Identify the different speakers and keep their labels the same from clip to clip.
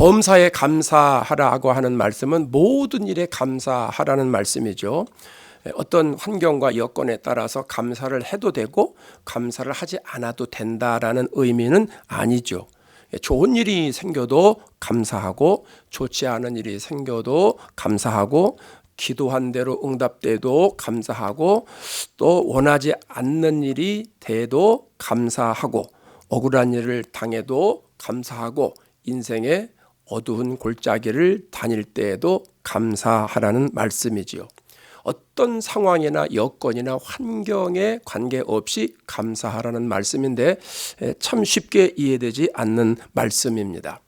Speaker 1: 범사에 감사하라고 하는 말씀은 모든 일에 감사하라는 말씀이죠. 어떤 환경과 여건에 따라서 감사를 해도 되고 감사를 하지 않아도 된다라는 의미는 아니죠. 좋은 일이 생겨도 감사하고 좋지 않은 일이 생겨도 감사하고 기도한 대로 응답돼도 감사하고 또 원하지 않는 일이 돼도 감사하고 억울한 일을 당해도 감사하고 인생의 어두운 골짜기를 다닐 때에도 감사하라는 말씀이지요. 어떤 상황이나 여건이나 환경에 관계없이 감사하라는 말씀인데 참 쉽게 이해되지 않는 말씀입니다.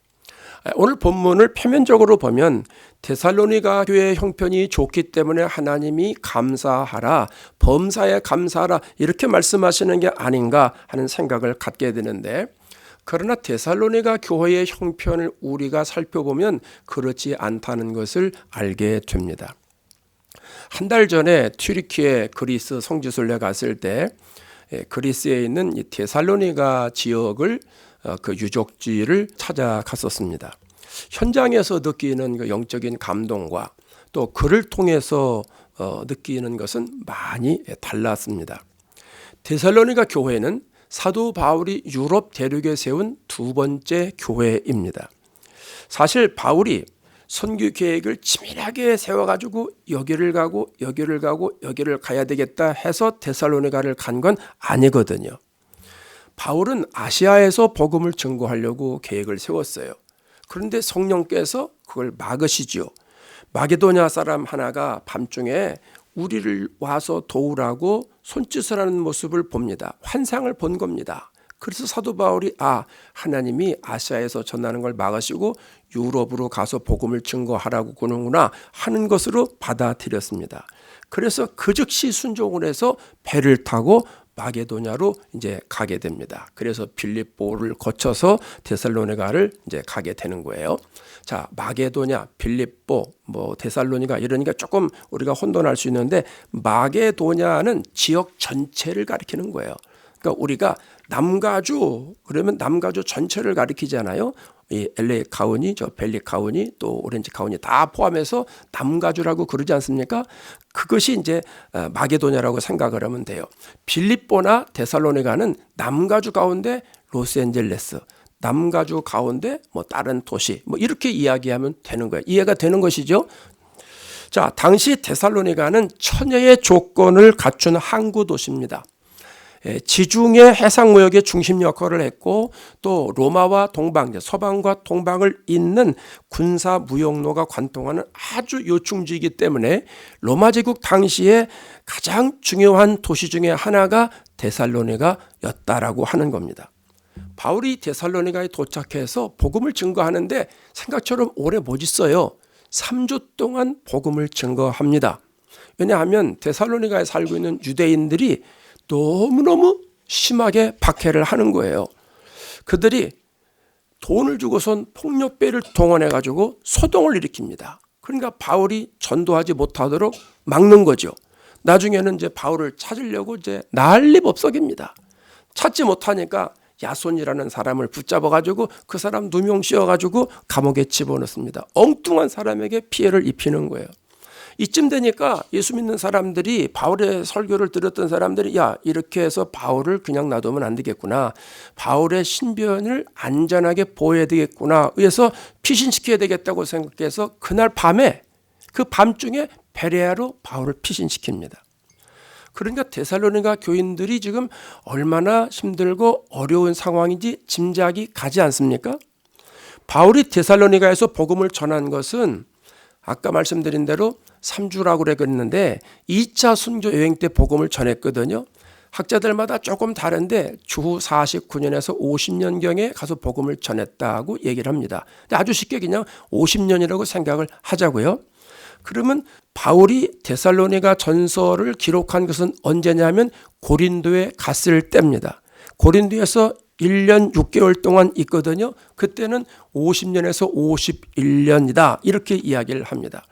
Speaker 1: 오늘 본문을 표면적으로 보면 데살로니가 교회의 형편이 좋기 때문에 하나님이 감사하라, 범사에 감사하라 이렇게 말씀하시는 게 아닌가 하는 생각을 갖게 되는데, 그러나 데살로니가 교회의 형편을 우리가 살펴보면 그렇지 않다는 것을 알게 됩니다. 한 달 전에 튀르키예 그리스 성지순례 갔을 때 그리스에 있는 이 데살로니가 지역을 그 유적지를 찾아갔었습니다. 현장에서 느끼는 그 영적인 감동과 또 그를 통해서 느끼는 것은 많이 달랐습니다. 데살로니가 교회는 사도 바울이 유럽 대륙에 세운 두 번째 교회입니다. 사실 바울이 선교 계획을 치밀하게 세워가지고 여기를 가고 여기를 가고 여기를 가야 되겠다 해서 데살로니가를 간 건 아니거든요. 바울은 아시아에서 복음을 증거하려고 계획을 세웠어요. 그런데 성령께서 그걸 막으시죠. 마게도냐 사람 하나가 밤중에 우리를 와서 도우라고 손짓을 하는 모습을 봅니다. 환상을 본 겁니다. 그래서 사도 바울이 하나님이 아시아에서 전하는 걸 막으시고 유럽으로 가서 복음을 증거하라고 그러는구나 하는 것으로 받아들였습니다. 그래서 그 즉시 순종을 해서 배를 타고 마게도냐로 이제 가게 됩니다. 그래서 빌립보를 거쳐서 데살로니가를 이제 가게 되는 거예요. 자, 마게도냐, 빌립보, 데살로니가 이러니까 조금 우리가 혼돈할 수 있는데, 마게도냐는 지역 전체를 가리키는 거예요. 그러니까 우리가 남가주 그러면 남가주 전체를 가리키잖아요. 이 LA 카운티, 저 벨리 카운티, 또 오렌지 카운티 다 포함해서 남가주라고 그러지 않습니까? 그것이 이제 마게도냐라고 생각을 하면 돼요. 빌립보나 데살로니가는 남가주 가운데 로스앤젤레스, 남가주 가운데 다른 도시 이렇게 이야기하면 되는 거예요. 이해가 되는 것이죠. 자, 당시 데살로니가는 천여의 조건을 갖춘 항구 도시입니다. 지중해 해상무역의 중심 역할을 했고 또 로마와 동방, 서방과 동방을 잇는 군사 무역로가 관통하는 아주 요충지이기 때문에 로마 제국 당시에 가장 중요한 도시 중에 하나가 데살로니가였다라고 하는 겁니다. 바울이 데살로니가에 도착해서 복음을 증거하는데 생각처럼 오래 못 있어요. 3주 동안 복음을 증거합니다. 왜냐하면 데살로니가에 살고 있는 유대인들이 너무너무 심하게 박해를 하는 거예요. 그들이 돈을 주고선 폭력배를 동원해가지고 소동을 일으킵니다. 그러니까 바울이 전도하지 못하도록 막는 거죠. 나중에는 이제 바울을 찾으려고 이제 난리법석입니다. 찾지 못하니까 야손이라는 사람을 붙잡아가지고 그 사람 누명 씌워가지고 감옥에 집어넣습니다. 엉뚱한 사람에게 피해를 입히는 거예요. 이쯤 되니까 예수 믿는 사람들이, 바울의 설교를 들었던 사람들이 이렇게 해서 바울을 그냥 놔두면 안 되겠구나, 바울의 신변을 안전하게 보호해야 되겠구나, 그래서 피신시켜야 되겠다고 생각해서 그날 밤에, 그 밤중에 베레아로 바울을 피신시킵니다. 그러니까 데살로니가 교인들이 지금 얼마나 힘들고 어려운 상황인지 짐작이 가지 않습니까? 바울이 데살로니가에서 복음을 전한 것은 아까 말씀드린 대로 3주라고 그랬는데 2차 순교 여행 때 복음을 전했거든요. 학자들마다 조금 다른데 주후 49년에서 50년경에 가서 복음을 전했다고 얘기를 합니다. 근데 아주 쉽게 그냥 50년이라고 생각을 하자고요. 그러면 바울이 데살로니가 전서를 기록한 것은 언제냐면 고린도에 갔을 때입니다. 고린도에서 1년 6개월 동안 있거든요. 그때는 50년에서 51년이다 이렇게 이야기를 합니다.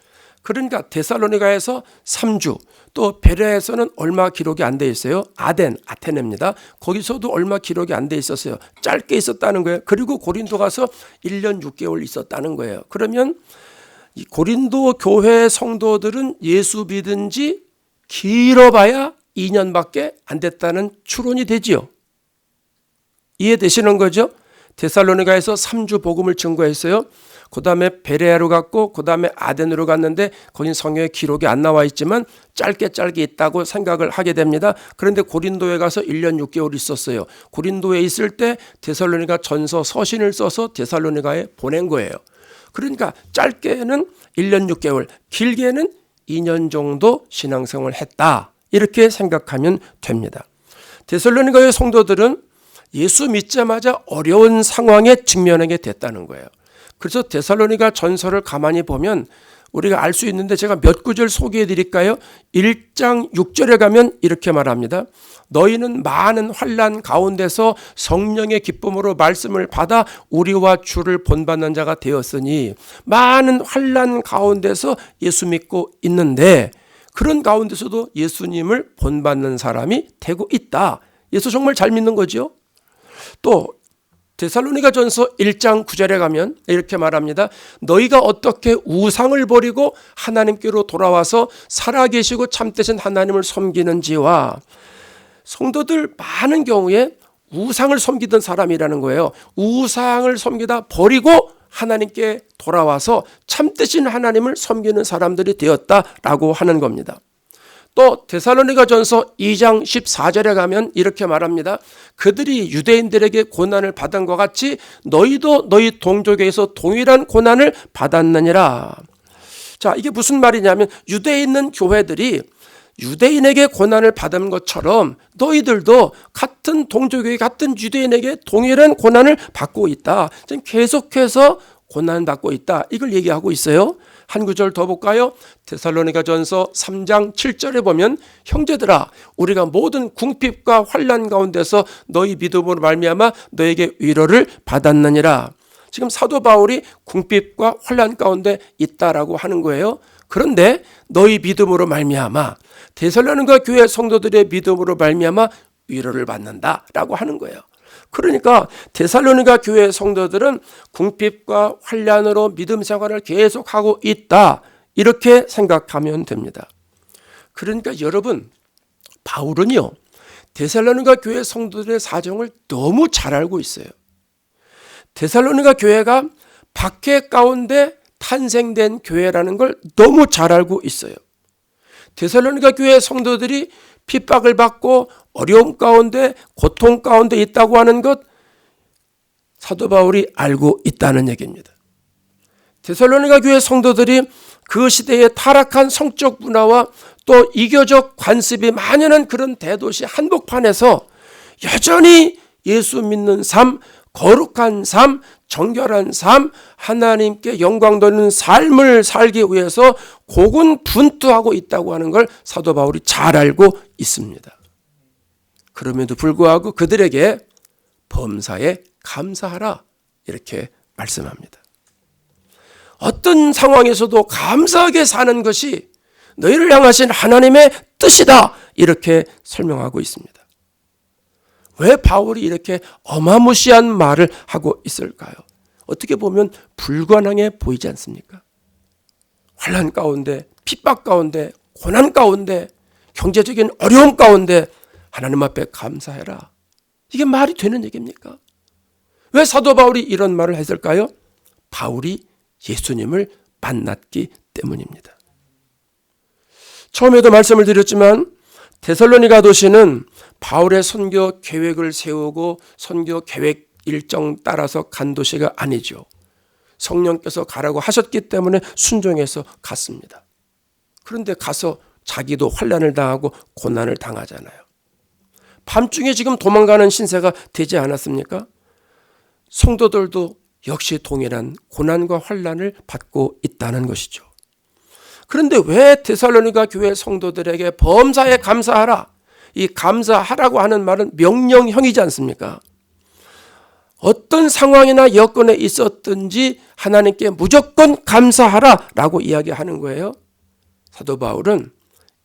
Speaker 1: 그러니까 데살로니가에서 3주, 또 베레아에서는 얼마 기록이 안 돼 있어요. 아테네입니다. 거기서도 얼마 기록이 안 돼 있었어요. 짧게 있었다는 거예요. 그리고 고린도 가서 1년 6개월 있었다는 거예요. 그러면 이 고린도 교회 성도들은 예수 믿은 지 길어봐야 2년밖에 안 됐다는 추론이 되지요. 이해되시는 거죠? 데살로니가에서 3주 복음을 증거했어요. 그 다음에 베레아로 갔고 그 다음에 아덴으로 갔는데 거긴 성경에 기록이 안 나와 있지만 짧게 있다고 생각을 하게 됩니다. 그런데 고린도에 가서 1년 6개월 있었어요. 고린도에 있을 때 데살로니가 전서 서신을 써서 데살로니가에 보낸 거예요. 그러니까 짧게는 1년 6개월, 길게는 2년 정도 신앙생활을 했다. 이렇게 생각하면 됩니다. 데살로니가의 성도들은 예수 믿자마자 어려운 상황에 직면하게 됐다는 거예요. 그래서 데살로니가 전서를 가만히 보면 우리가 알 수 있는데 제가 몇 구절 소개해 드릴까요? 1장 6절에 가면 이렇게 말합니다. 너희는 많은 환난 가운데서 성령의 기쁨으로 말씀을 받아 우리와 주를 본받는 자가 되었으니, 많은 환난 가운데서 예수 믿고 있는데 그런 가운데서도 예수님을 본받는 사람이 되고 있다. 예수 정말 잘 믿는 거죠. 또 데살로니가 전서 1장 9절에 가면 이렇게 말합니다. 너희가 어떻게 우상을 버리고 하나님께로 돌아와서 살아계시고 참되신 하나님을 섬기는지와, 성도들 많은 경우에 우상을 섬기던 사람이라는 거예요. 우상을 섬기다 버리고 하나님께 돌아와서 참되신 하나님을 섬기는 사람들이 되었다라고 하는 겁니다. 또 데살로니가 전서 2장 14절에 가면 이렇게 말합니다. 그들이 유대인들에게 고난을 받은 것 같이 너희도 너희 동족에서 동일한 고난을 받았느니라. 자, 이게 무슨 말이냐면 유대에 있는 교회들이 유대인에게 고난을 받은 것처럼 너희들도 같은 동족에게, 같은 유대인에게 동일한 고난을 받고 있다. 지금 계속해서 고난받고 있다. 이걸 얘기하고 있어요. 한 구절 더 볼까요? 데살로니가 전서 3장 7절에 보면 형제들아, 우리가 모든 궁핍과 환난 가운데서 너희 믿음으로 말미암아 너에게 위로를 받았느니라. 지금 사도 바울이 궁핍과 환난 가운데 있다라고 하는 거예요. 그런데 너희 믿음으로 말미암아, 데살로니가 교회 성도들의 믿음으로 말미암아 위로를 받는다라고 하는 거예요. 그러니까 데살로니가 교회 성도들은 궁핍과 환난으로 믿음 생활을 계속하고 있다. 이렇게 생각하면 됩니다. 그러니까 여러분, 바울은요, 데살로니가 교회 성도들의 사정을 너무 잘 알고 있어요. 데살로니가 교회가 박해 가운데 탄생된 교회라는 걸 너무 잘 알고 있어요. 데살로니가 교회 성도들이 핍박을 받고 어려움 가운데, 고통 가운데 있다고 하는 것 사도 바울이 알고 있다는 얘기입니다. 데살로니가 교회 성도들이 그 시대의 타락한 성적 문화와 또 이교적 관습이 만연한 그런 대도시 한복판에서 여전히 예수 믿는 삶, 거룩한 삶, 정결한 삶, 하나님께 영광 돌리는 삶을 살기 위해서 고군분투하고 있다고 하는 걸 사도 바울이 잘 알고 있습니다. 그럼에도 불구하고 그들에게 범사에 감사하라, 이렇게 말씀합니다. 어떤 상황에서도 감사하게 사는 것이 너희를 향하신 하나님의 뜻이다, 이렇게 설명하고 있습니다. 왜 바울이 이렇게 어마무시한 말을 하고 있을까요? 어떻게 보면 불가능해 보이지 않습니까? 환난 가운데, 핍박 가운데, 고난 가운데, 경제적인 어려움 가운데 하나님 앞에 감사해라. 이게 말이 되는 얘기입니까? 왜 사도 바울이 이런 말을 했을까요? 바울이 예수님을 만났기 때문입니다. 처음에도 말씀을 드렸지만 데살로니가 도시는 바울의 선교 계획을 세우고 선교 계획 일정 따라서 간 도시가 아니죠. 성령께서 가라고 하셨기 때문에 순종해서 갔습니다. 그런데 가서 자기도 환난을 당하고 고난을 당하잖아요. 밤중에 지금 도망가는 신세가 되지 않았습니까? 성도들도 역시 동일한 고난과 환난을 받고 있다는 것이죠. 그런데 왜 데살로니가 교회 성도들에게 범사에 감사하라, 이 감사하라고 하는 말은 명령형이지 않습니까? 어떤 상황이나 여건에 있었든지 하나님께 무조건 감사하라라고 이야기하는 거예요. 사도 바울은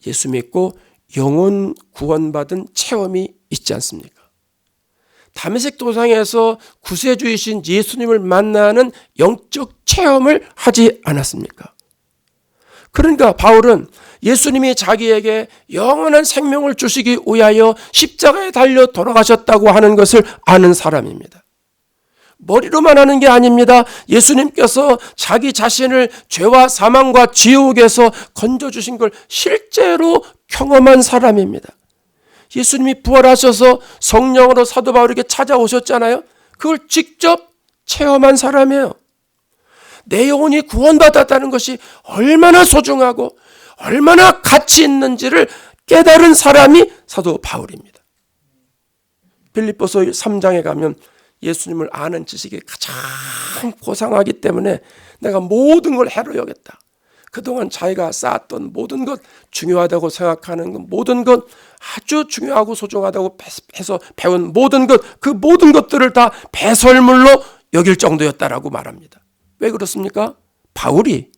Speaker 1: 예수 믿고 영혼 구원받은 체험이 있지 않습니까? 다메섹 도상에서 구세주이신 예수님을 만나는 영적 체험을 하지 않았습니까? 그러니까 바울은 예수님이 자기에게 영원한 생명을 주시기 위하여 십자가에 달려 돌아가셨다고 하는 것을 아는 사람입니다. 머리로만 하는 게 아닙니다. 예수님께서 자기 자신을 죄와 사망과 지옥에서 건져주신 걸 실제로 경험한 사람입니다. 예수님이 부활하셔서 성령으로 사도 바울에게 찾아오셨잖아요. 그걸 직접 체험한 사람이에요. 내 영혼이 구원받았다는 것이 얼마나 소중하고 얼마나 가치 있는지를 깨달은 사람이 사도 바울입니다. 빌립보서 3장에 가면 예수님을 아는 지식이 가장 고상하기 때문에 내가 모든 걸 해로 여겼다. 그동안 자기가 쌓았던 모든 것, 중요하다고 생각하는 것, 모든 것, 아주 중요하고 소중하다고 해서 배운 모든 것, 그 모든 것들을 다 배설물로 여길 정도였다라고 말합니다. 왜 그렇습니까? 바울이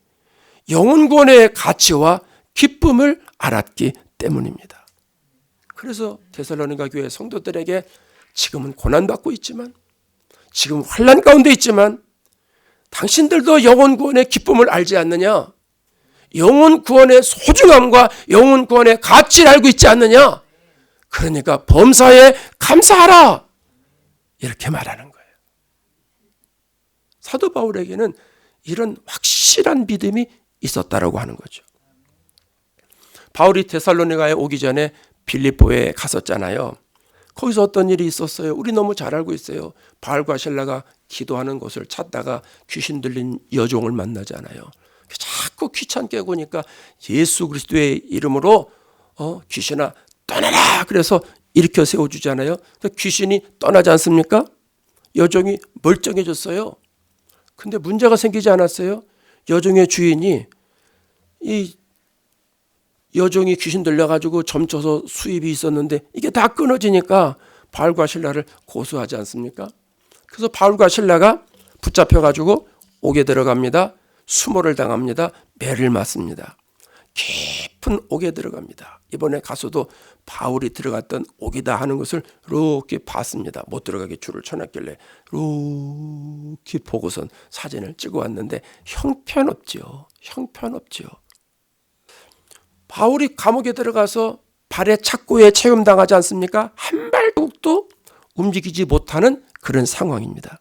Speaker 1: 영혼 구원의 가치와 기쁨을 알았기 때문입니다. 그래서 데살로니가 교회 성도들에게 지금은 고난받고 있지만, 지금 환난 가운데 있지만 당신들도 영혼 구원의 기쁨을 알지 않느냐? 영혼 구원의 소중함과 영혼 구원의 가치를 알고 있지 않느냐? 그러니까 범사에 감사하라! 이렇게 말하는 거예요. 사도 바울에게는 이런 확실한 믿음이 있었다라고 하는 거죠. 바울이 데살로니가에 오기 전에 빌립보에 갔었잖아요. 거기서 어떤 일이 있었어요? 우리 너무 잘 알고 있어요. 바울과 실라가 기도하는 곳을 찾다가 귀신 들린 여종을 만나잖아요. 자꾸 귀찮게 구니까 예수 그리스도의 이름으로 귀신아 떠나라! 그래서 일으켜 세워주잖아요. 귀신이 떠나지 않습니까? 여종이 멀쩡해졌어요. 근데 문제가 생기지 않았어요? 여종의 주인이 이 여종이 귀신 들려가지고 점쳐서 수입이 있었는데 이게 다 끊어지니까 바울과 실라를 고소하지 않습니까? 그래서 바울과 실라가 붙잡혀가지고 옥에 들어갑니다. 수모를 당합니다. 매를 맞습니다. 깊은 옥에 들어갑니다. 이번에 가서도 바울이 들어갔던 옥이다 하는 것을 이렇게 봤습니다. 못 들어가게 줄을 쳐놨길래 이렇게 보고선 사진을 찍어 왔는데 형편없죠. 형편없죠. 바울이 감옥에 들어가서 발에 착고에 체험당하지 않습니까? 한 발짝도 움직이지 못하는 그런 상황입니다.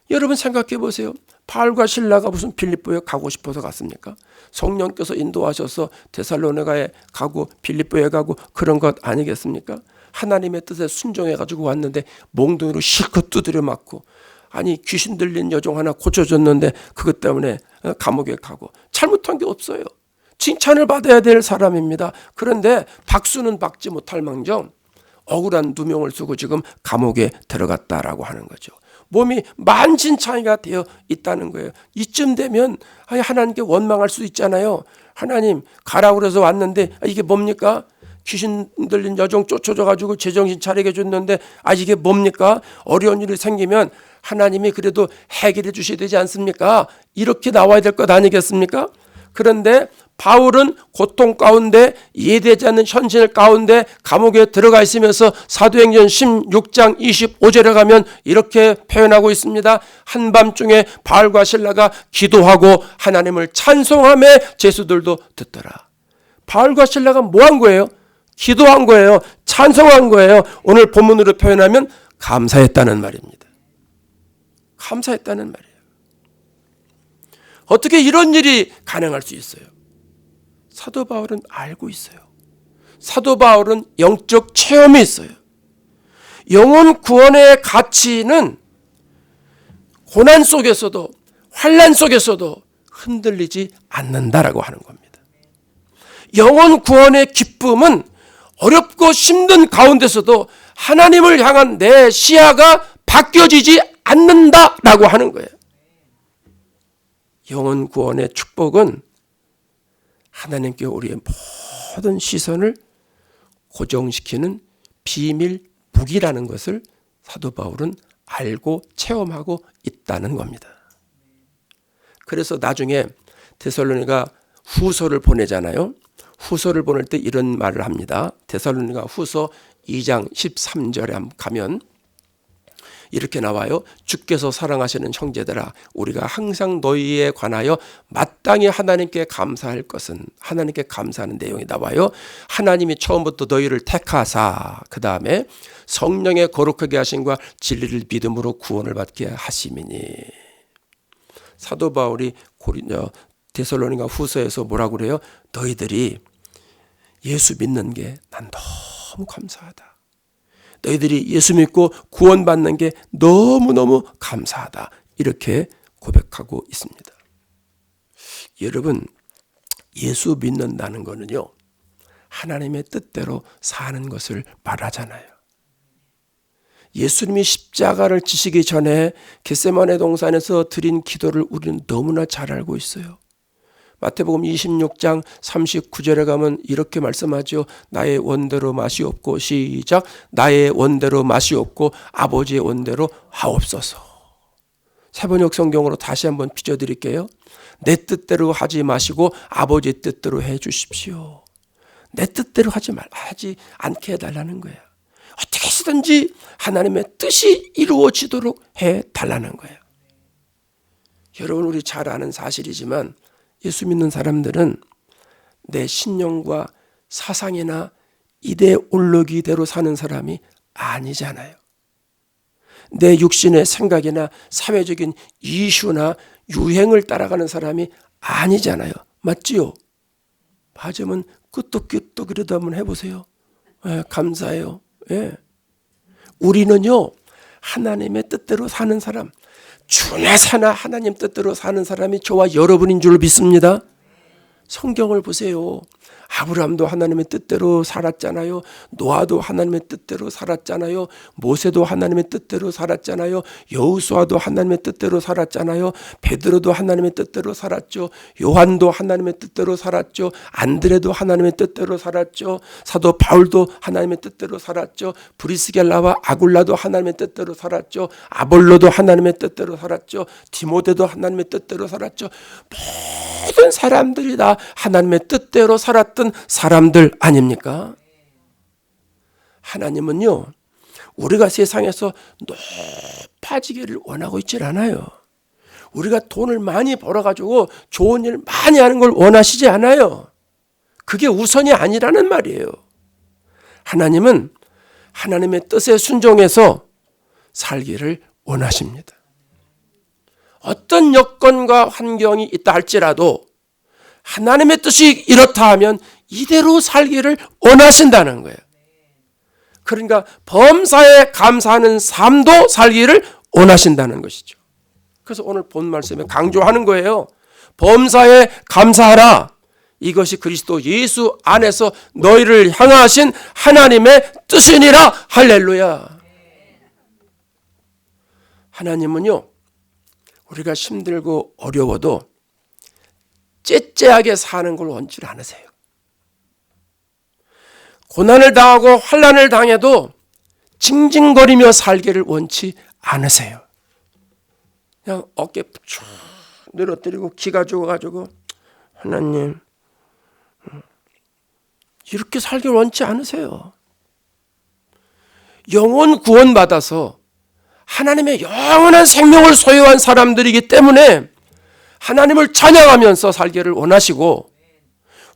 Speaker 1: 여러분 생각해 보세요. 바울과 실라가 무슨 빌립보에 가고 싶어서 갔습니까? 성령께서 인도하셔서 데살로니가에 가고 빌립보에 가고 그런 것 아니겠습니까? 하나님의 뜻에 순종해 가지고 왔는데 몽둥이로 실컷 두드려 맞고, 아니 귀신 들린 여종 하나 고쳐줬는데 그것 때문에 감옥에 가고, 잘못한 게 없어요. 칭찬을 받아야 될 사람입니다. 그런데 박수는 받지 못할 망정 억울한 누명을 쓰고 지금 감옥에 들어갔다라고 하는 거죠. 몸이 만신창이가 되어 있다는 거예요. 이쯤 되면 하나님께 원망할 수 있잖아요. 하나님 가라고 그래서 왔는데 이게 뭡니까? 귀신 들린 여종 쫓아줘가지고 제정신 차리게 해줬는데 이게 뭡니까? 어려운 일이 생기면 하나님이 그래도 해결해 주셔야 되지 않습니까? 이렇게 나와야 될 것 아니겠습니까? 그런데 바울은 고통 가운데, 이해되지 않는 현실 가운데 감옥에 들어가 있으면서 사도행전 16장 25절에 가면 이렇게 표현하고 있습니다. 한밤중에 바울과 실라가 기도하고 하나님을 찬송하며 제수들도 듣더라. 바울과 실라가 뭐 한 거예요? 기도한 거예요. 찬송한 거예요. 오늘 본문으로 표현하면 감사했다는 말입니다. 감사했다는 말이에요. 어떻게 이런 일이 가능할 수 있어요? 사도 바울은 알고 있어요. 사도 바울은 영적 체험이 있어요. 영혼 구원의 가치는 고난 속에서도 환난 속에서도 흔들리지 않는다라고 하는 겁니다. 영혼 구원의 기쁨은 어렵고 힘든 가운데서도 하나님을 향한 내 시야가 바뀌어지지 않는다라고 하는 거예요. 영혼 구원의 축복은 하나님께 우리의 모든 시선을 고정시키는 비밀 무기라는 것을 사도 바울은 알고 체험하고 있다는 겁니다. 그래서 나중에 데살로니가 후서를 보내잖아요. 후서를 보낼 때 이런 말을 합니다. 데살로니가 후서 2장 13절에 가면 이렇게 나와요. 주께서 사랑하시는 형제들아, 우리가 항상 너희에 관하여 마땅히 하나님께 감사할 것은, 하나님께 감사하는 내용이 나와요. 하나님이 처음부터 너희를 택하사 그 다음에 성령의 거룩하게 하심과 진리를 믿음으로 구원을 받게 하심이니. 사도 바울이 데살로니가 후서에서 뭐라고 그래요? 너희들이 예수 믿는 게 난 너무 감사하다. 너희들이 예수 믿고 구원받는 게 너무너무 감사하다. 이렇게 고백하고 있습니다. 여러분, 예수 믿는다는 거는요, 하나님의 뜻대로 사는 것을 말하잖아요. 예수님이 십자가를 지시기 전에 겟세마네 동산에서 드린 기도를 우리는 너무나 잘 알고 있어요. 마태복음 26장 39절에 가면 이렇게 말씀하죠. 나의 원대로 마시옵고, 시작, 나의 원대로 마시옵고 아버지의 원대로 하옵소서. 세번역 성경으로 다시 한번 빚어드릴게요. 내 뜻대로 하지 마시고 아버지의 뜻대로 해 주십시오. 내 뜻대로 하지 않게 해달라는 거예요. 어떻게 해서든지 하나님의 뜻이 이루어지도록 해달라는 거예요. 여러분, 우리 잘 아는 사실이지만 예수 믿는 사람들은 내 신념과 사상이나 이데올로기대로 사는 사람이 아니잖아요. 내 육신의 생각이나 사회적인 이슈나 유행을 따라가는 사람이 아니잖아요. 맞지요? 맞으면 끄떡끄떡이라도 한번 해보세요. 감사해요. 우리는요, 하나님의 뜻대로 사는 사람, 주나 사나 하나님 뜻대로 사는 사람이 저와 여러분인 줄 믿습니다. 성경을 보세요. 아브라함도 하나님의 뜻대로 살았잖아요. 노아도 하나님의 뜻대로 살았잖아요. 모세도 하나님의 뜻대로 살았잖아요. 여호수아도 하나님의 뜻대로 살았잖아요. 베드로도 하나님의 뜻대로 살았죠. 요한도 하나님의 뜻대로 살았죠. 안드레도 하나님의 뜻대로 살았죠. 사도 바울도 하나님의 뜻대로 살았죠. 브리스겔라와 아굴라도 하나님의 뜻대로 살았죠. 아볼로도 하나님의 뜻대로 살았죠. 디모데도 하나님의 뜻대로 살았죠. 모든 사람들이 다 하나님의 뜻대로 살았던 사람들 아닙니까? 하나님은요, 우리가 세상에서 높아지기를 원하고 있질 않아요. 우리가 돈을 많이 벌어가지고 좋은 일 많이 하는 걸 원하시지 않아요. 그게 우선이 아니라는 말이에요. 하나님은 하나님의 뜻에 순종해서 살기를 원하십니다. 어떤 여건과 환경이 있다 할지라도 하나님의 뜻이 이렇다 하면 이대로 살기를 원하신다는 거예요. 그러니까 범사에 감사하는 삶도 살기를 원하신다는 것이죠. 그래서 오늘 본 말씀에 강조하는 거예요. 범사에 감사하라. 이것이 그리스도 예수 안에서 너희를 향하신 하나님의 뜻이니라. 할렐루야. 하나님은요, 우리가 힘들고 어려워도 째째하게 사는 걸 원치 않으세요. 고난을 당하고 환난을 당해도 징징거리며 살기를 원치 않으세요. 그냥 어깨 쭉 늘어뜨리고 기가 죽어가지고 하나님 이렇게 살기를 원치 않으세요. 영원 구원받아서 하나님의 영원한 생명을 소유한 사람들이기 때문에 하나님을 찬양하면서 살기를 원하시고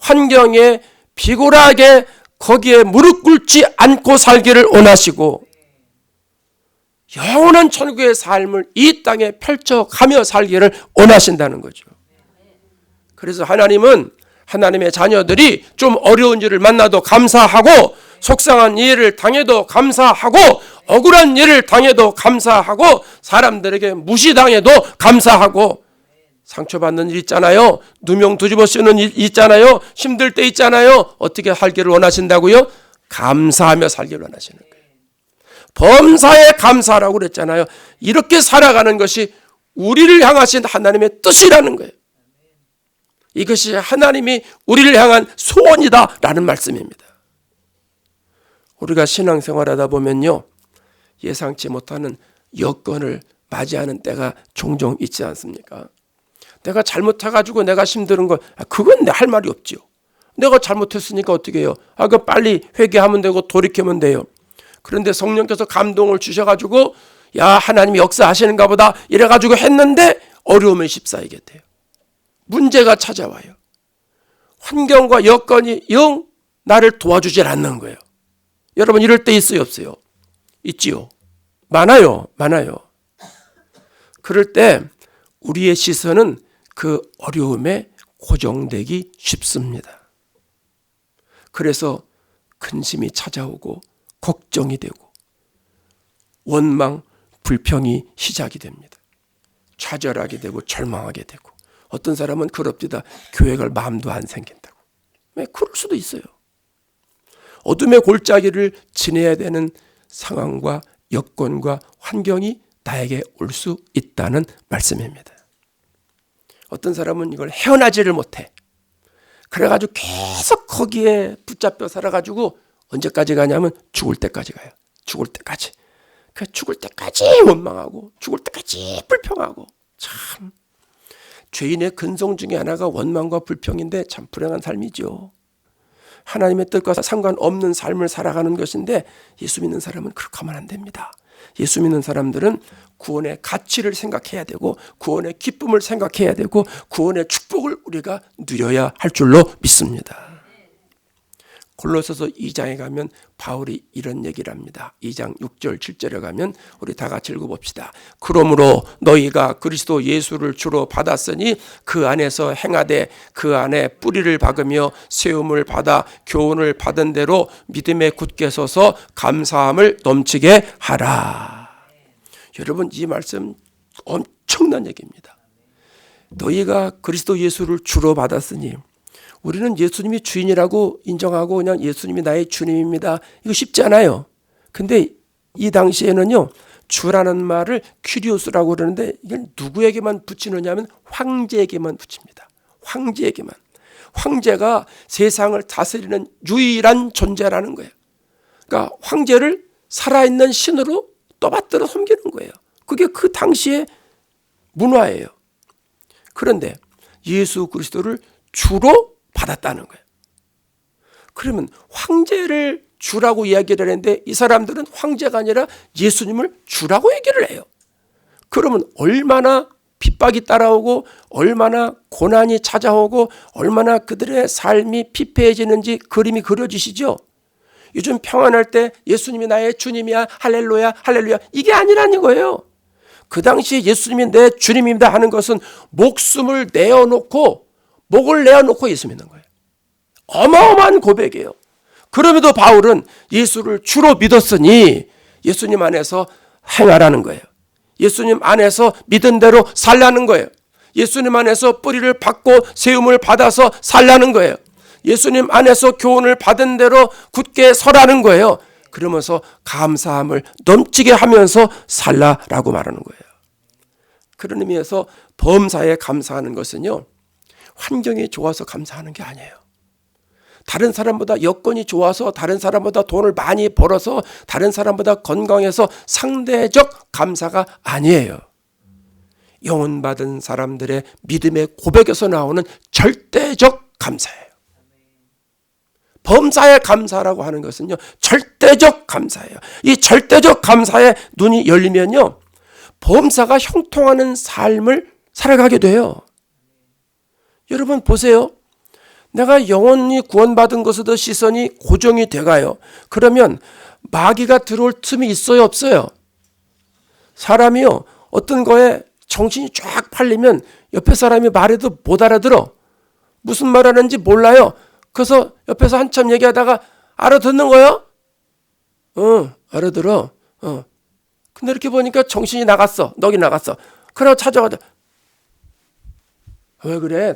Speaker 1: 환경에 비굴하게 거기에 무릎 꿇지 않고 살기를 원하시고 영원한 천국의 삶을 이 땅에 펼쳐가며 살기를 원하신다는 거죠. 그래서 하나님은 하나님의 자녀들이 좀 어려운 일을 만나도 감사하고 속상한 일을 당해도 감사하고 억울한 일을 당해도 감사하고 사람들에게 무시당해도 감사하고 상처받는 일 있잖아요. 누명 뒤집어 쓰는 일 있잖아요. 힘들 때 있잖아요. 어떻게 살기를 원하신다고요? 감사하며 살기를 원하시는 거예요. 범사에 감사라고 그랬잖아요. 이렇게 살아가는 것이 우리를 향하신 하나님의 뜻이라는 거예요. 이것이 하나님이 우리를 향한 소원이다라는 말씀입니다. 우리가 신앙생활하다 보면요, 예상치 못하는 여건을 맞이하는 때가 종종 있지 않습니까? 내가 잘못해가지고 내가 힘드는 거, 그건 내 할 말이 없지요. 내가 잘못했으니까 어떻게 해요? 그 빨리 회개하면 되고 돌이키면 돼요. 그런데 성령께서 감동을 주셔가지고 야, 하나님이 역사하시는가 보다 이래가지고 했는데 어려움에 휩싸이게 돼요. 문제가 찾아와요. 환경과 여건이 영 나를 도와주질 않는 거예요. 여러분 이럴 때 있어요, 없어요? 있지요. 많아요. 그럴 때 우리의 시선은 그 어려움에 고정되기 쉽습니다. 그래서 근심이 찾아오고 걱정이 되고 원망, 불평이 시작이 됩니다. 좌절하게 되고 절망하게 되고 어떤 사람은 그럽디다 교회 갈 마음도 안 생긴다고. 왜? 그럴 수도 있어요. 어둠의 골짜기를 지내야 되는 상황과 여건과 환경이 나에게 올 수 있다는 말씀입니다. 어떤 사람은 이걸 헤어나지를 못해. 그래가지고 계속 거기에 붙잡혀 살아가지고 언제까지 가냐면 죽을 때까지 가요. 죽을 때까지. 죽을 때까지 원망하고 죽을 때까지 불평하고. 참 죄인의 근성 중에 하나가 원망과 불평인데 참 불행한 삶이죠. 하나님의 뜻과 상관없는 삶을 살아가는 것인데 예수 믿는 사람은 그렇게 하면 안 됩니다. 예수 믿는 사람들은 구원의 가치를 생각해야 되고 구원의 기쁨을 생각해야 되고 구원의 축복을 우리가 누려야 할 줄로 믿습니다. 골로새서 2장에 가면 바울이 이런 얘기를 합니다. 2장 6절 7절에 가면 우리 다 같이 읽어봅시다. 그러므로 너희가 그리스도 예수를 주로 받았으니 그 안에서 행하되 그 안에 뿌리를 박으며 세움을 받아 교훈을 받은 대로 믿음에 굳게 서서 감사함을 넘치게 하라. 여러분 이 말씀 엄청난 얘기입니다. 너희가 그리스도 예수를 주로 받았으니 우리는 예수님이 주인이라고 인정하고 그냥 예수님이 나의 주님입니다. 이거 쉽지 않아요. 근데 이 당시에는요. 주라는 말을 퀴리오스라고 그러는데 이걸 누구에게만 붙이느냐 하면 황제에게만 붙입니다. 황제에게만. 황제가 세상을 다스리는 유일한 존재라는 거예요. 그러니까 황제를 살아있는 신으로 떠받들어 섬기는 거예요. 그게 그 당시의 문화예요. 그런데 예수 그리스도를 주로 받았다는 거예요. 그러면 황제를 주라고 이야기를 했는데 이 사람들은 황제가 아니라 예수님을 주라고 얘기를 해요. 그러면 얼마나 핍박이 따라오고 얼마나 고난이 찾아오고 얼마나 그들의 삶이 피폐해지는지 그림이 그려지시죠. 요즘 평안할 때 예수님이 나의 주님이야 할렐루야 할렐루야 이게 아니라는 거예요. 그 당시에 예수님이 내 주님입니다 하는 것은 목숨을 내어놓고 목을 내어놓고 예수 믿는 거예요. 어마어마한 고백이에요. 그럼에도 바울은 예수를 주로 믿었으니 예수님 안에서 행하라는 거예요. 예수님 안에서 믿은 대로 살라는 거예요. 예수님 안에서 뿌리를 받고 세움을 받아서 살라는 거예요. 예수님 안에서 교훈을 받은 대로 굳게 서라는 거예요. 그러면서 감사함을 넘치게 하면서 살라라고 말하는 거예요. 그런 의미에서 범사에 감사하는 것은요. 환경이 좋아서 감사하는 게 아니에요. 다른 사람보다 여건이 좋아서 다른 사람보다 돈을 많이 벌어서 다른 사람보다 건강해서 상대적 감사가 아니에요. 영혼 받은 사람들의 믿음의 고백에서 나오는 절대적 감사예요. 범사에 감사라고 하는 것은요. 절대적 감사예요. 이 절대적 감사에 눈이 열리면요. 범사가 형통하는 삶을 살아가게 돼요. 여러분 보세요. 내가 영원히 구원받은 것에도 시선이 고정이 돼가요. 그러면 마귀가 들어올 틈이 있어요, 없어요? 사람이요. 어떤 거에 정신이 쫙 팔리면 옆에 사람이 말해도 못 알아들어. 무슨 말 하는지 몰라요. 그래서 옆에서 한참 얘기하다가 알아듣는 거예요? 알아들어. 근데 이렇게 보니까 정신이 나갔어. 넋이 나갔어. 그러고 찾아가자. 왜 그래?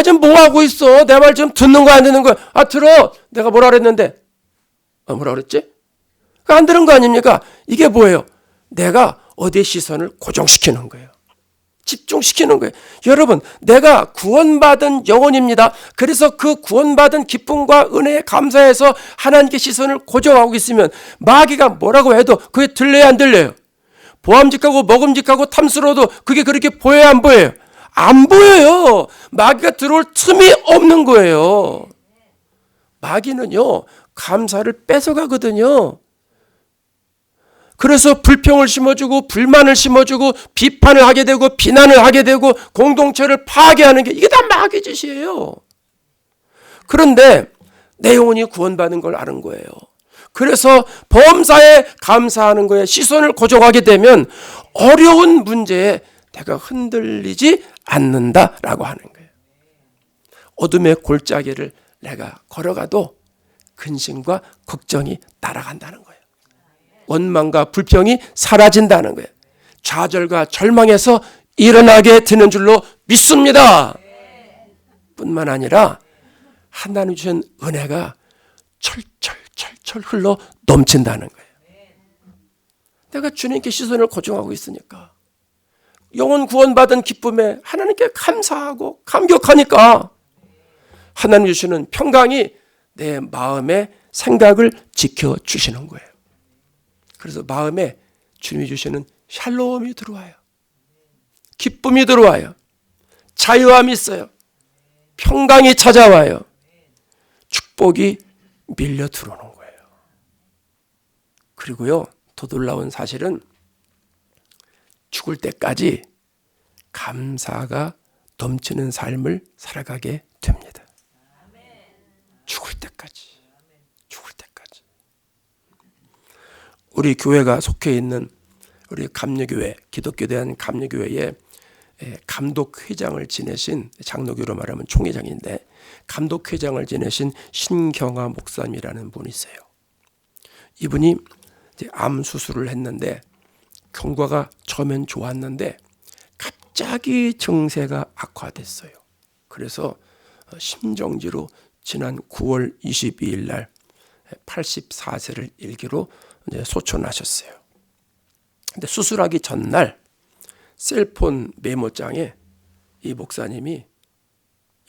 Speaker 1: 지금 뭐 하고 있어? 내 말 지금 듣는 거야, 안 듣는 거야? 들어. 내가 뭐라 그랬는데? 뭐라 그랬지? 안 들은 거 아닙니까? 이게 뭐예요? 내가 어디에 시선을 고정시키는 거예요. 집중시키는 거예요. 여러분, 내가 구원받은 영혼입니다. 그래서 그 구원받은 기쁨과 은혜에 감사해서 하나님께 시선을 고정하고 있으면 마귀가 뭐라고 해도 그게 들려야 안 들려요? 보암직하고 먹음직하고 탐스러워도 그게 그렇게 보여야 안 보여요? 안 보여요. 마귀가 들어올 틈이 없는 거예요. 마귀는요, 감사를 뺏어가거든요. 그래서 불평을 심어주고 불만을 심어주고 비판을 하게 되고 비난을 하게 되고 공동체를 파괴하는 게 이게 다 마귀 짓이에요. 그런데 내 영혼이 구원받은 걸 아는 거예요. 그래서 범사에 감사하는 거에 시선을 고정하게 되면 어려운 문제에 내가 흔들리지 않는다라고 하는 거예요. 어둠의 골짜기를 내가 걸어가도 근심과 걱정이 따라간다는 거예요. 원망과 불평이 사라진다는 거예요. 좌절과 절망에서 일어나게 되는 줄로 믿습니다. 뿐만 아니라 하나님 주신 은혜가 철철 흘러 넘친다는 거예요. 내가 주님께 시선을 고정하고 있으니까, 영혼 구원받은 기쁨에 하나님께 감사하고 감격하니까 하나님 주시는 평강이 내 마음의 생각을 지켜주시는 거예요. 그래서 마음에 주님이 주시는 샬롬이 들어와요. 기쁨이 들어와요. 자유함이 있어요. 평강이 찾아와요. 축복이 밀려 들어오는 거예요. 그리고요, 더 놀라운 사실은 죽을 때까지 감사가 넘치는 삶을 살아가게 됩니다. 죽을 때까지. 우리 교회가 속해 있는 우리 감리교회, 기독교에 대한 감리교회에 감독회장을 지내신, 장로교로 말하면 총회장인데 감독회장을 지내신 신경화 목사님이라는 분이 있어요. 이분이 이제 암 수술을 했는데 경과가 처음엔 좋았는데 갑자기 증세가 악화됐어요. 그래서 심정지로 지난 9월 22일 날 84세를 일기로 이제 소천하셨어요. 근데 수술하기 전날 셀폰 메모장에 이 목사님이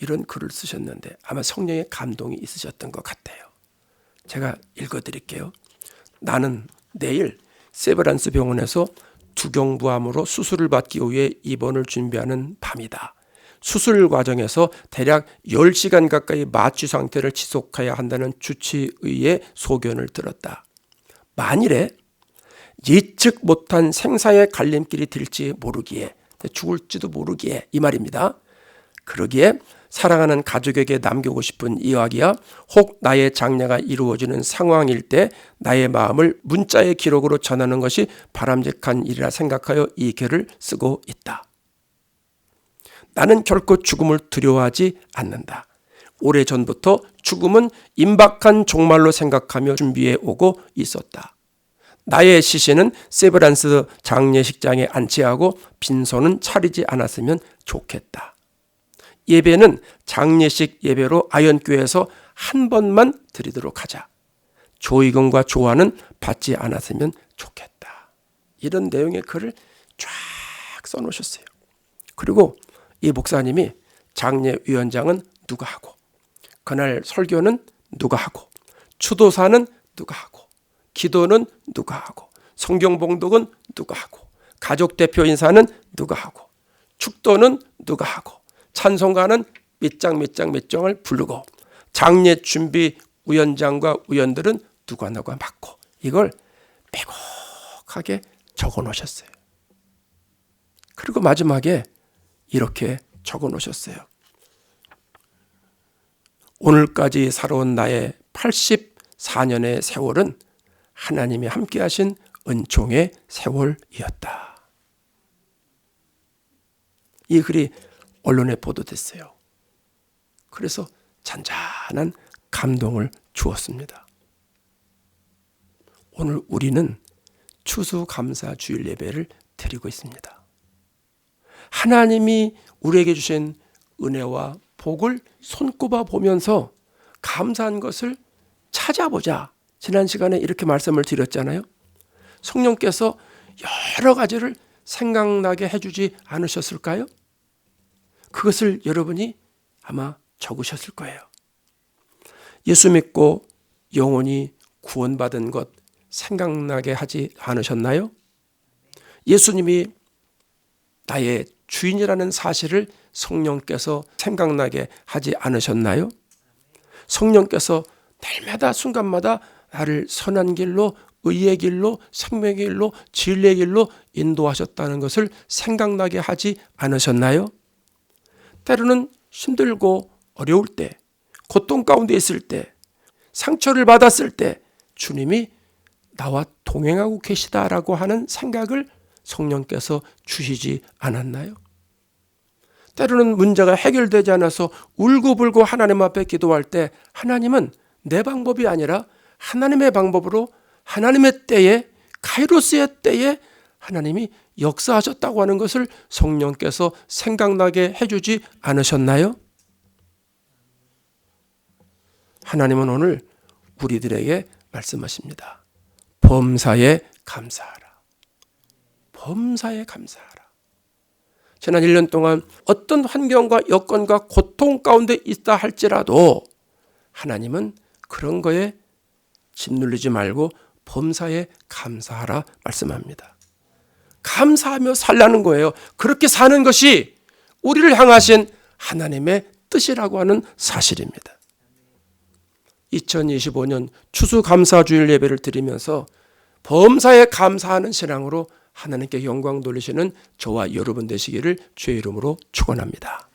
Speaker 1: 이런 글을 쓰셨는데 아마 성령의 감동이 있으셨던 것 같아요. 제가 읽어드릴게요. 나는 내일 세브란스 병원에서 두경부암으로 수술을 받기 위해 입원을 준비하는 밤이다. 수술 과정에서 대략 10시간 가까이 마취 상태를 지속해야 한다는 주치의의 소견을 들었다. 만일에 예측 못한 생사의 갈림길이 될지 모르기에, 죽을지도 모르기에 이 말입니다. 그러기에 사랑하는 가족에게 남기고 싶은 이야기야 혹 나의 장례가 이루어지는 상황일 때 나의 마음을 문자의 기록으로 전하는 것이 바람직한 일이라 생각하여 이 글을 쓰고 있다. 나는 결코 죽음을 두려워하지 않는다. 오래전부터 죽음은 임박한 종말로 생각하며 준비해 오고 있었다. 나의 시신은 세브란스 장례식장에 안치하고 빈소는 차리지 않았으면 좋겠다. 예배는 장례식 예배로 아현교회에서 한 번만 드리도록 하자. 조의금과 조화는 받지 않았으면 좋겠다. 이런 내용의 글을 쫙 써놓으셨어요. 그리고 이 목사님이 장례위원장은 누가 하고, 그날 설교는 누가 하고, 추도사는 누가 하고, 기도는 누가 하고, 성경봉독은 누가 하고, 가족 대표 인사는 누가 하고, 축도는 누가 하고, 찬송가는 몇 장을 부르고, 장례 준비 위원장과 위원들은 누가 맡고, 이걸 빼곡하게 적어 놓으셨어요. 그리고 마지막에 이렇게 적어 놓으셨어요. 오늘까지 살아온 나의 84년의 세월은 하나님이 함께하신 은총의 세월이었다. 이 글이 언론에 보도됐어요. 그래서 잔잔한 감동을 주었습니다. 오늘 우리는 추수감사 주일 예배를 드리고 있습니다. 하나님이 우리에게 주신 은혜와 복을 손꼽아 보면서 감사한 것을 찾아보자. 지난 시간에 이렇게 말씀을 드렸잖아요. 성령께서 여러 가지를 생각나게 해주지 않으셨을까요? 그것을 여러분이 아마 적으셨을 거예요. 예수 믿고 영혼이 구원받은 것 생각나게 하지 않으셨나요? 예수님이 나의 주인이라는 사실을 성령께서 생각나게 하지 않으셨나요? 성령께서 날마다 순간마다 나를 선한 길로, 의의 길로, 생명의 길로, 진리의 길로 인도하셨다는 것을 생각나게 하지 않으셨나요? 때로는 힘들고 어려울 때, 고통 가운데 있을 때, 상처를 받았을 때 주님이 나와 동행하고 계시다라고 하는 생각을 성령께서 주시지 않았나요? 때로는 문제가 해결되지 않아서 울고불고 하나님 앞에 기도할 때 하나님은 내 방법이 아니라 하나님의 방법으로 하나님의 때에, 카이로스의 때에 하나님이 역사하셨다고 하는 것을 성령께서 생각나게 해주지 않으셨나요? 하나님은 오늘 우리들에게 말씀하십니다. 범사에 감사하라. 범사에 감사하라. 지난 1년 동안 어떤 환경과 여건과 고통 가운데 있다 할지라도 하나님은 그런 거에 짓눌리지 말고 범사에 감사하라 말씀합니다. 감사하며 살라는 거예요. 그렇게 사는 것이 우리를 향하신 하나님의 뜻이라고 하는 사실입니다. 2025년 추수감사주일 예배를 드리면서 범사에 감사하는 신앙으로 하나님께 영광 돌리시는 저와 여러분 되시기를 주의 이름으로 축원합니다.